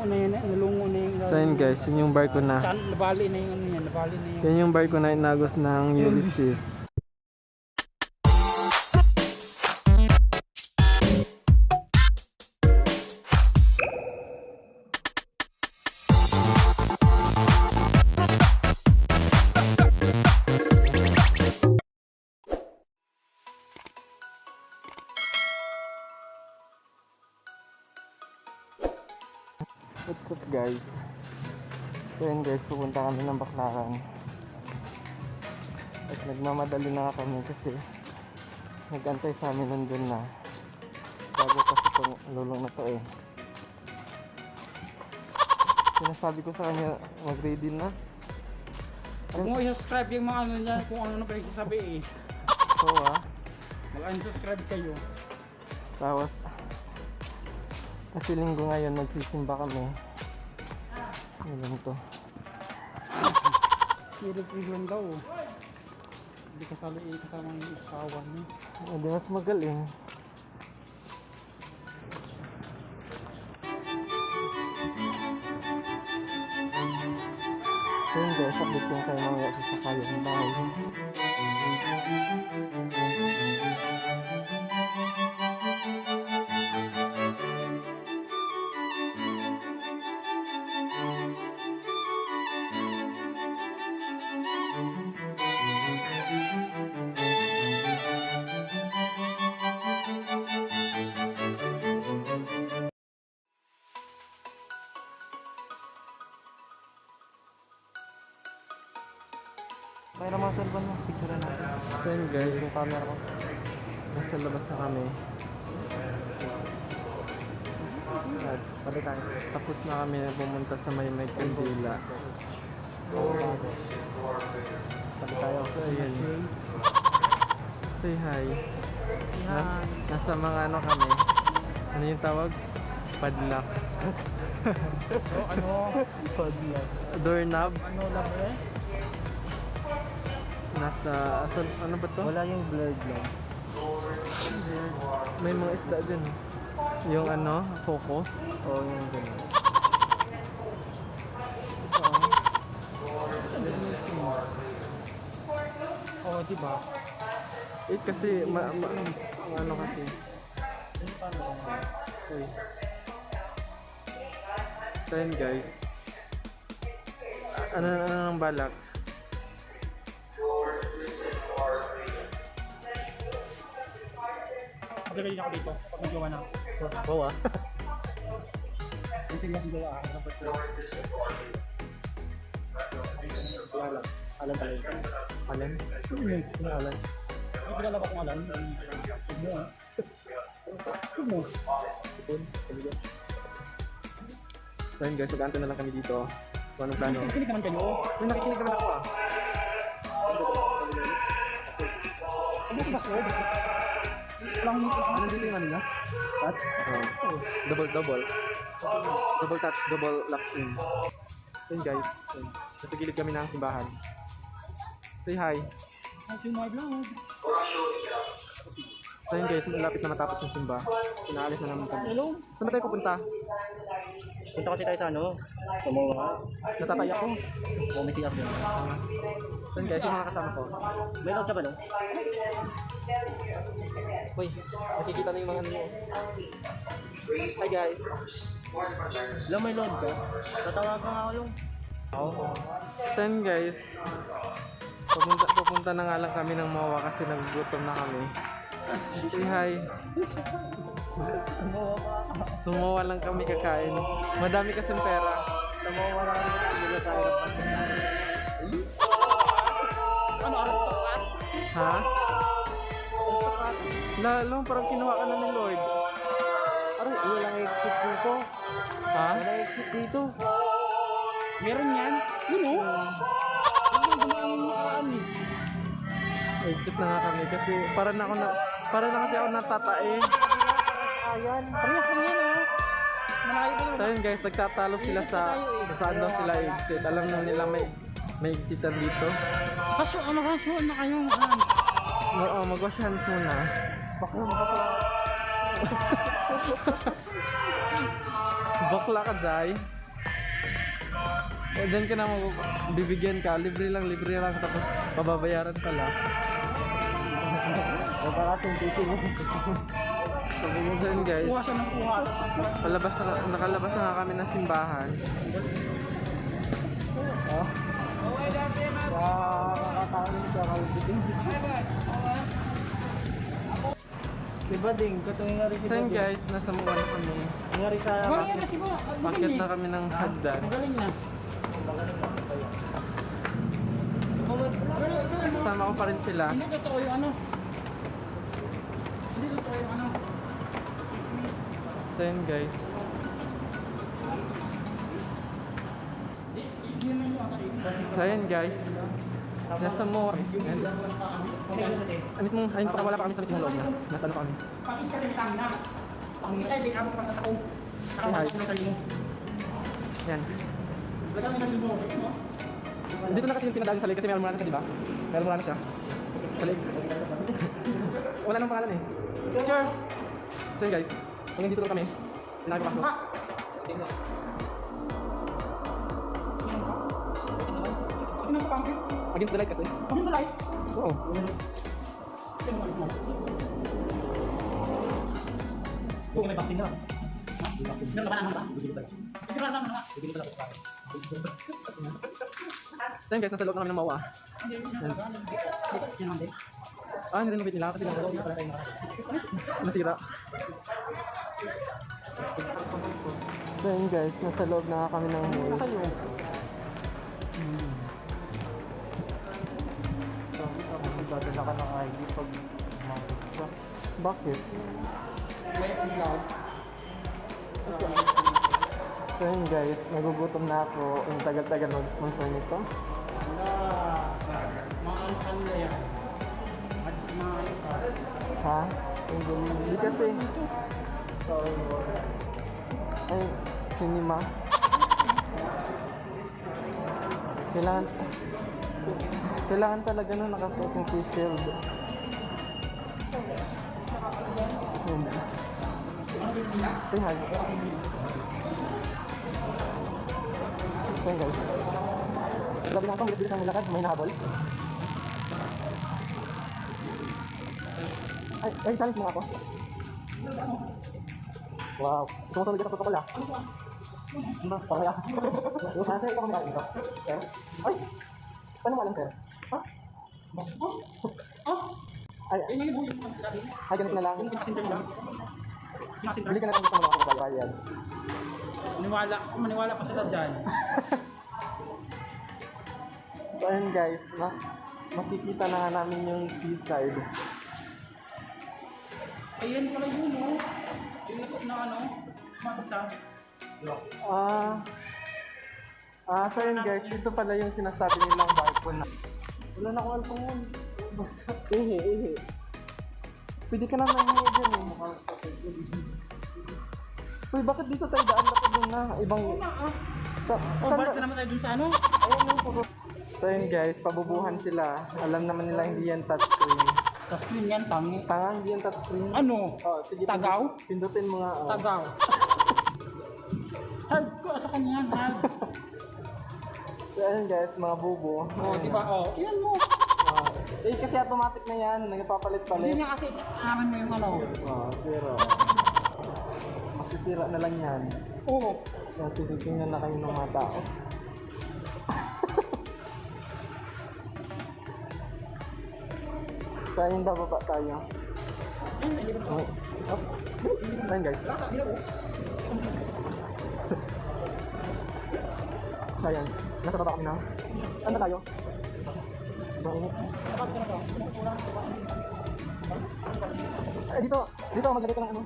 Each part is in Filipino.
na yan, nalungo na yung... So yun guys, yun yung barko na. Nabali na yung ano yan, nabali na yung... Yan yung barko na inagos ng Ulysses. What's up guys? So yun guys, pupunta kami ng Baclaran. At nagmamadali na kami kasi nag-antay sa amin nandun na. Bago kasi itong lulong na to eh. Sinasabi ko sa kanya, mag-ready na. Huwag mo i-subscribe yung mga ano niya kung ano na pinagsasabi eh. So Mag-unsubscribe kayo. tapos kasi linggo ngayon magsisimba kami. Ano to? Sirip lang daw. Hindi kasali kasama yung usawa niya. Hindi mas magaling. So yun guys, update yung kayo mga sasakayan. Bye! Kaya naman cellphone mo, picture natin. So yun guys, Yung camera ko. nasa labas na kami. At Pati tayo. tapos na kami na pumunta sa Maymay Candila. Pati tayo. So ayun. Say hi. Nasa mga ano kami. Ano yung tawag? Padlock. So ano? Padlock. Doorknob. Ano lang eh? Nasa, ano ba to? Wala yung blurred lang. May mga isda dyan. Yung ano, focus. O yung gano'n. Oo, diba? Eh kasi, ano kasi. Uy. So yun guys. Ano ang balak? Magaling ako dito pag nagawa na. Wow ah. Kasi yung gawa ako dapat ko. Alam. Alam tayo. Alam? Ano alam? Hindi pinalaba kong alam. Huwag mo ah. Huwag mo. Sipon. So yun guys, mag-aantay na lang kami dito. Kung anong plano. Nakikinig naman kayo. May nakikinig naman ako ah. Ano ba ko? Lang Ano dito yung ano na? touch? Oh. Double. Double touch, double lock screen. So yun guys, yun. Nasa gilid kami ng simbahan. Say hi. At yung mga vlog. So yun guys, malapit na matapos yung simba. Pinaalis na naman kami. Hello? Saan ba tayo pupunta? Punta kasi tayo sa ano? Sa mga Natatay ako. Missing up din. So yun guys, yung mga kasama ko. May load ka ba no? Uy, nakikita na yung mga ano mo. Hi guys. Alam may load ka? Tatawag ka nga ulo. So yun guys, pupunta na nga lang kami ng Mawa kasi nagugutom na kami. Say hi. Sumawa lang kami kakain. Madami kasing pera. Tumawa na kami kakain tayo. Ano aristocrat? Ha? Aristocrat? Lalo, parang kinuha ka na ni Lord. Aray, walang exit dito. Ha? Walang exit dito. Meron yan? Yun o. Hindi gumaan yung nakaan eh. Exit na nga kami kasi para na kasi ako natatae. Ayan. Parehas lang yan o. Malayo ka So yun guys, nagtatalo sila sa saan daw sila exit. Alam na nila may exitan dito. Kaso ano na kayo? Oo, mag-wash hands muna. Bakla. Bakla ka, Zay. Diyan ka na bibigyan ka, libre lang, tapos pababayaran pala. Napakating titing. So yun guys, Kuha siya ng kuha. nakalabas na nga kami ng simbahan. Kakakakain sa kalbitin. Si Bading, katong nga rin si So yun Bading. guys, nasa mga na kami. Nangyari sa Pakit na kami ng hagdan. Magaling na. Kasama ko pa rin sila. Hindi totoo yung ano. Hindi totoo yung ano. So yun guys. So yun guys. Nasa mo. Mismo, ayun pa wala pa kami sa mismong loob na. Nasa ano pa kami. Pakit kasi may tangin na. Pangit ay, di ka mo pang natao. Say hi. Yan. Lagang may sarili mo. Dito na kasi yung pinadaan sa lake kasi may almoranas siya, di ba? May almoranas siya. Sa lake. Wala nang pangalan eh. Sure! So yun guys, hanggang dito lang kami. Pinakay ko pasok. Ano pa pangit? Against the light kasi. Kami sa light. Oo. Kung may vaccine na. Meron ka ba naman ba? Bibili pa lang. Bibili pa lang naman. Bibili pa lang. So yun guys, nasa loob na kami ng mawa. Yan naman din. Ah, nirenovate nila kasi nasira. So yun guys, nasa loob na kami ng mall. Dadala ka ng ID pag mag-gusto. Bakit? So yun guys, nagugutom na ako. Yung tagal-tagal mag-sponsor nito. Maangkan na yan. Ha? Hindi kasi. Ay, cinema. Kailangan talaga na nakasuot yung face shield. Say hi. So yun guys. Sabi nga itong bilis-bilis ang nilakad, may nahabol. Ay, challenge mo nga ako. Wow. Sumusunod ka sa protocol ah. Ano? Parang ah. Sir, ikaw kami dito. Sir? Ay! Paano mo alam, sir? Ha? Ay, ay, ganito na lang. Bili ka na lang dito mga kapag-bayad. Maniwala pa sila dyan. So ayun guys, makikita na nga namin yung seaside. Ayan pala yun, no? Yung nakot na ano, matsa. So yun guys, ito pala yung sinasabi nilang barko na wala na akong alcohol. Ihi. Pwede ka naman hihi dyan eh. Uy, bakit dito tayo daan na doon na ibang... Balik na naman tayo dun sa ano? So yun guys, pabubuhan sila. Alam naman nila hindi yan touchscreen. Touchscreen yan, tangi. Tanga, hindi yan touchscreen. Ano? Oh, sige, Tagaw? Pindutin mo nga. Oh. Tagaw. Hard ko sa kanya yan, hard. So ayun guys, mga bubo. Diba? Iyan mo. Kasi automatic na yan, nagpapalit-palit. Hindi nga kasi, amin mo yung ano. Zero. Masisira na lang yan. Oo. Titignan na kayo ng mga tao. So ayun, bababa tayo. Ayun guys. So ayun, nasa baba kami na. Saan na tayo? Mainit. Dito maglagay ka ng ano.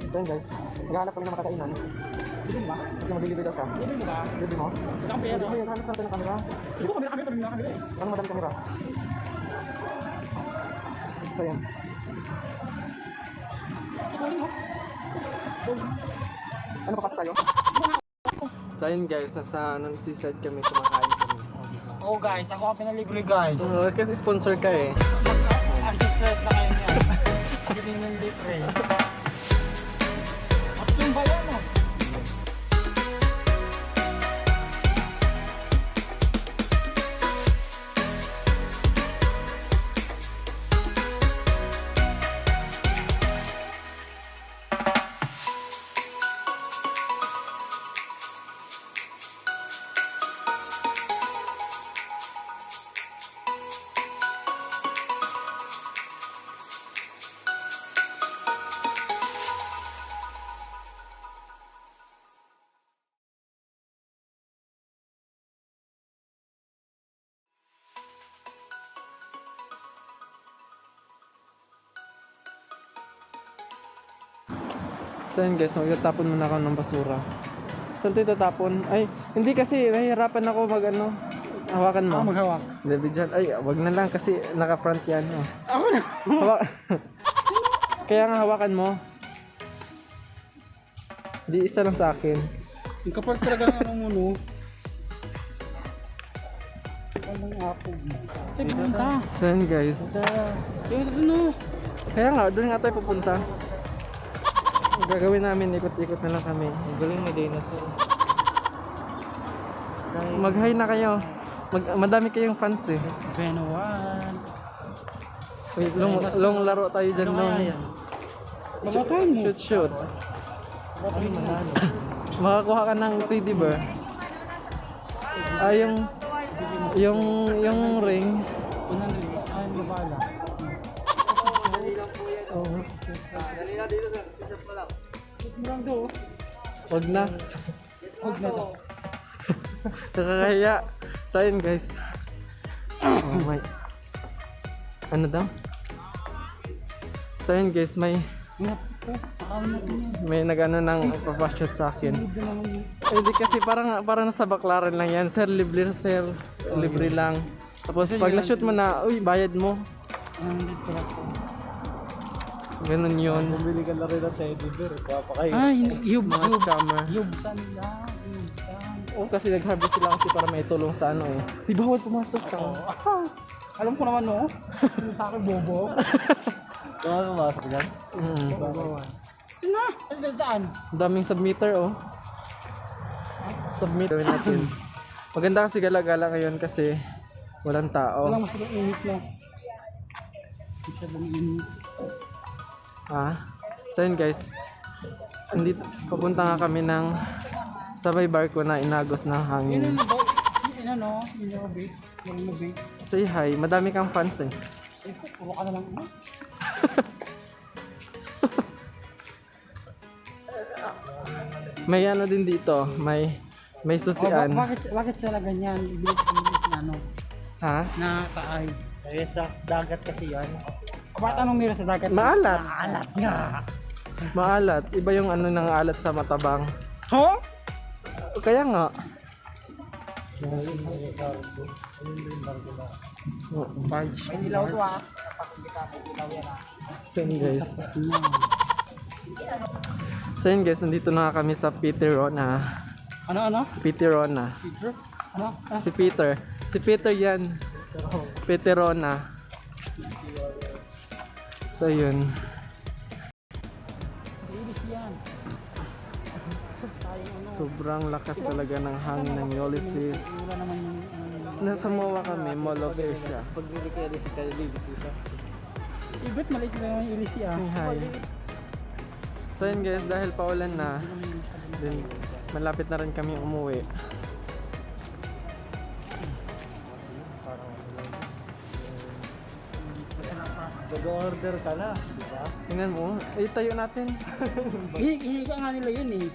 So yun guys, naghahanap kami ng makakainan. Hindi mo ba? Kasi maglilibre daw ka. Hindi mo ba? Libre mo? Isang pera. Libre mo yun, hanap natin ng camera. Hindi ko kami nakakita eh. Ano madami camera? So yun. Ano pa tayo? So yun guys, nasa seaside kami, kumakain kami. Oh guys, ako ang pinalibre guys. Kasi sponsor ka eh. Anti-stress na kayo niya. Hindi yung libre. At yung bayan oh. So yun guys, magtatapon muna ako ng basura. Saan ito itatapon? Ay, hindi kasi, nahihirapan ako mag ano. Hawakan mo. Ako maghawak. David dyan. Ay, wag na lang kasi naka-front yan. Oh. Ako na. Kaya nga hawakan mo. Di isa lang sa akin. Yung kapag talaga ano mo no. Anong ako? Ay, pupunta. So yun guys. Yung ano? Kaya nga, doon nga tayo pupunta. Ang gagawin namin, ikot-ikot na lang kami. Ang galing may dinosaur. Mag-hi na kayo. Madami kayong fans eh. Benowan. Wait, long laro tayo dyan Ano kaya long. yan? Babatuin mo. Shoot. Ano manalo? Makakuha ka ng teddy bear. Ah, yung ring. 100. Ay, mabala. Oh. Murang do. Wag na. Huwag na to. Nakakahiya. So yun guys. Oh my. Ano daw? So yun guys, may nag-ano ng papashoot sa akin. Eh di kasi parang nasa baklaran lang yan. Sir, libre sir. Libre lang. Tapos pag na-shoot mo na, uy, bayad mo. Ganun yun. Bumili ka na rin ng teddy bear. Papakain. Ay, Mga scammer. yubsan lang. Yubsan. Oo, kasi nag-harvest sila kasi para may tulong sa ano eh. Di bawal pumasok ka. Alam ko naman no. Yung sa akin bobo. Kaya pumasok yan? Na, saan? Ang daming submitter oh. Submit gawin natin. Maganda kasi gala-gala ngayon kasi walang tao. Walang masyadong init lang. Masyadong init. So yun guys. Andito, papunta nga kami ng sabay barko na inagos ng Yun hangin. yung ba? Yun ano? Yun yung bait. Yung bait. Say hi, madami kang fans eh. Eh, puro ka na lang. Ano? May ano din dito, may susian. Bakit sila ganyan? Ibilis na ano? Ha? Na kaay. Eh, sa dagat kasi yan. Bakit anong meron sa dagat? Maalat. Maalat nga. Maalat. Iba yung ano ng alat sa matabang. Huh? Kaya nga. Barge. May dilaw to ah. So yun guys. So yun guys, nandito na kami sa Peterona. Ano? Peterona. Peter? Ano? Si Peter. Si Peter yan. Peterona. So yun. Linis yan. Sobrang lakas talaga ng hangin ng Ulysses. Wala naman yung... Nasa MOA kami, Mall of Asia. Pag nilikeris ka, lilito siya. Ibit maliit na yung ilisi ah. Hi. So yun guys, dahil paulan na, then malapit na rin kami umuwi. Mag-order ka na, di ba? Tingnan mo, ay tayo natin. Hihiga nga nila yun eh.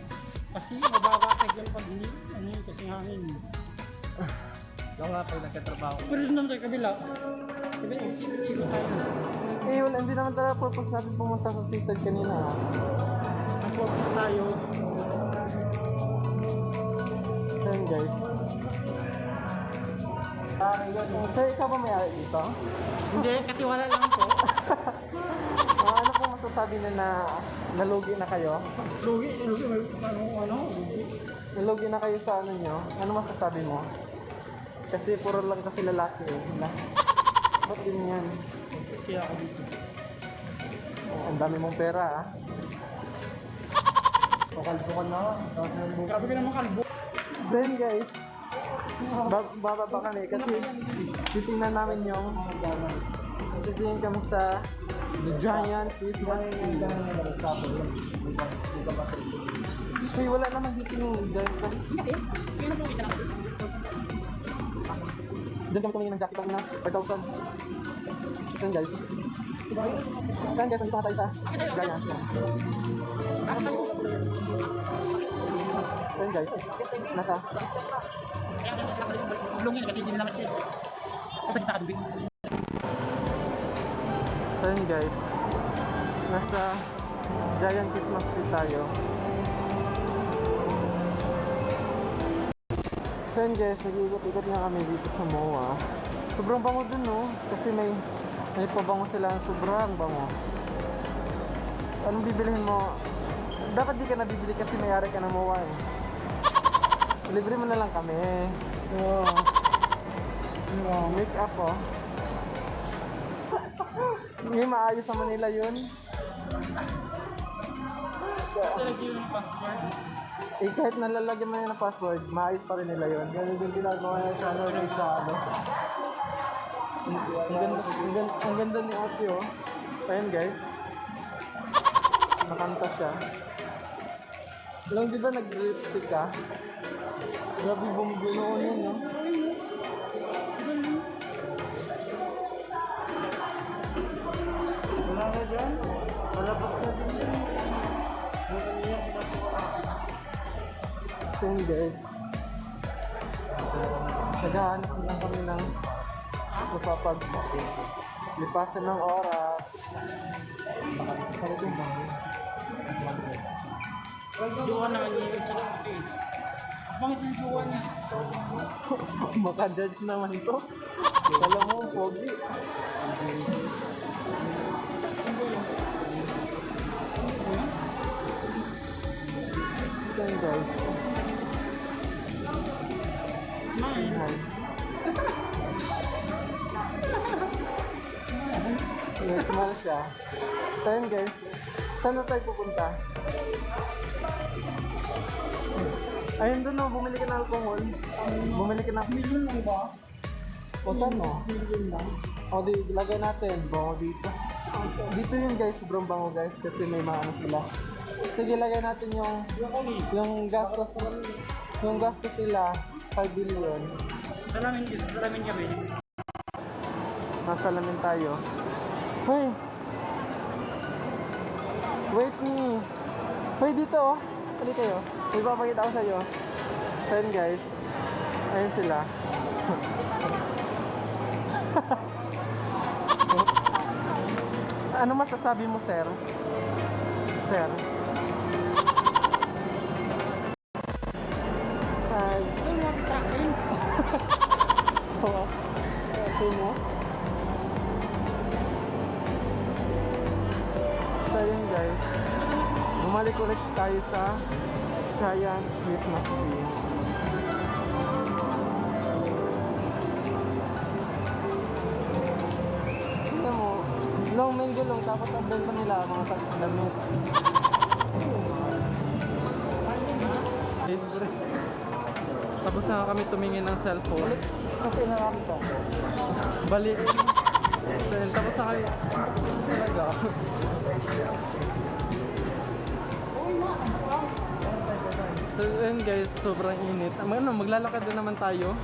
Kasi mababasag yung pag ano yun kasi hangin. Yung nga pag nagkatrabaho. Pero doon naman tayo kabila. Diba ikot tayo. Eh wala, hindi naman talaga purpose natin pumunta sa seaside kanina. Ang focus tayo. So yun guys. So ikaw ba may-ari dito? Hindi, katiwala lang po. Ano po masasabi na nalugi na kayo? Lugi, ano? Nalugi na kayo sa ano nyo? Ano masasabi mo? Kasi puro lang kasi lalaki eh. Ba't ganyan? Kaya ako dito. Oh, ang dami mong pera ah. Pakalbo ka na. Tapos yung buka. Grabe ka naman kalbo. So yun guys. Bababa kami kasi titingnan namin yung titingnan kami sa The Giant Christmas Tree. Uy, wala naman dito yung giant tree. Kasi, yun ang kita natin. Diyan kami tumingin ng jacket na 5,000. So yun guys. Saan guys, nandito nga tayo sa Giant. So yun guys, nasa Ulungin kasi hindi naman siya. Kasi kita kadubig. So yun guys, nasa Giant Christmas tree tayo. So yun guys, nag-iikot-ikot nga kami dito sa MOA. Sobrang bango dun no, kasi may pabango sila, sobrang bango. Anong bibilihin mo? Dapat di ka nabibili kasi may-ari ka ng MOA eh. Libre mo na lang kami. Make up oh. Hindi maayos sa Manila yun. Eh kahit nalalagyan mo yun ng password, maayos pa rin nila yun. Ganun din ginagawa niya sa ano, sa ano. Ang ganda ni Ate oh. Ayan guys. Nakanta siya. Lang di ba nag-lipstick ka? Grabe bumubunoon yun no? Wala ka dyan? Malabas na din yan. So yun guys. Naghahanap lang kami ng lipasan ng oras. Jowa naman yung Bakit yung jowa niya? Maka-judge naman ito. Kala mo, pogi. So yun guys. Smile. Yes, smile siya. So yun guys. Saan na tayo pupunta? Ayun doon no, bumili ka ng alcohol. Bumili ka ng... Million lang ba? O saan no? Million lang. O di, lagay natin. Bango dito. Dito yun guys, sobrang bango guys. Kasi may mga ano sila. Sige, lagay natin yung gastos. Yung gastos nila, 5 billion. Salamin kami. Nasalamin tayo. Hoy! Wait me! Hoy, dito oh! Hali kayo. May papakita ko sa'yo. So yun guys. Ayun sila. Ano masasabi mo, sir? Sir? Ay. Ito yung sa akin. Oo. Okay mo? So yun guys. Bumalik ulit tayo sa Giant Christmas tree. Tignan mo, long mango lang, tapos ang benta nila mga damit. Guys, tapos na kami tumingin ng cellphone. Okay na kami to. Balik. So, yun, tapos na kami. Talaga. So yun guys, sobrang init. Ano, maglalakad na naman tayo.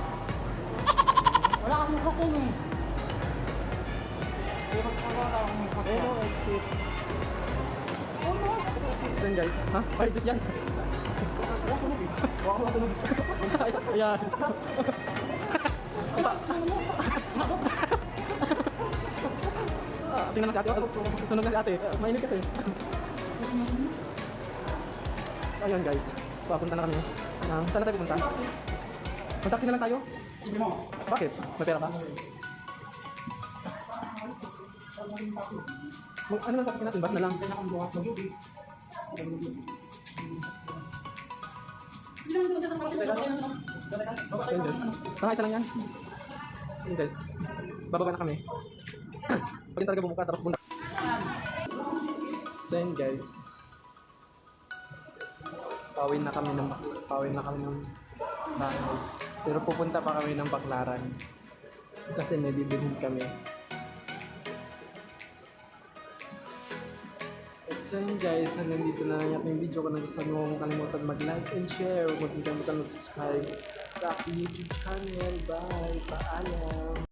Wala kang mukha ko eh. Pero exit. So yun guys. Ha? Ay, dito yan. Ayan. Tingnan na si ate. Tunog na si ate. Mainit kasi. Ayun guys. Papunta na kami. Saan na tayo pupunta? Mag-taxi na lang tayo? Hindi mo. Bakit? May pera ka? Ano lang sakin natin? Bus na lang. Ayun guys. Tanga isa lang yan. Ayun guys. Bababa na kami. Pagin talaga bumukas tapos punta. So yun guys. Pawin na kami ng bahay. Pero pupunta pa kami ng Baclaran. Kasi may bibilhin kami. At so yun guys, hanggang dito na lang yung video. Kung nagustuhan mo, huwag kalimutan mag-like and share. Huwag kalimutan mag-subscribe sa aking YouTube channel. Bye! Paalam!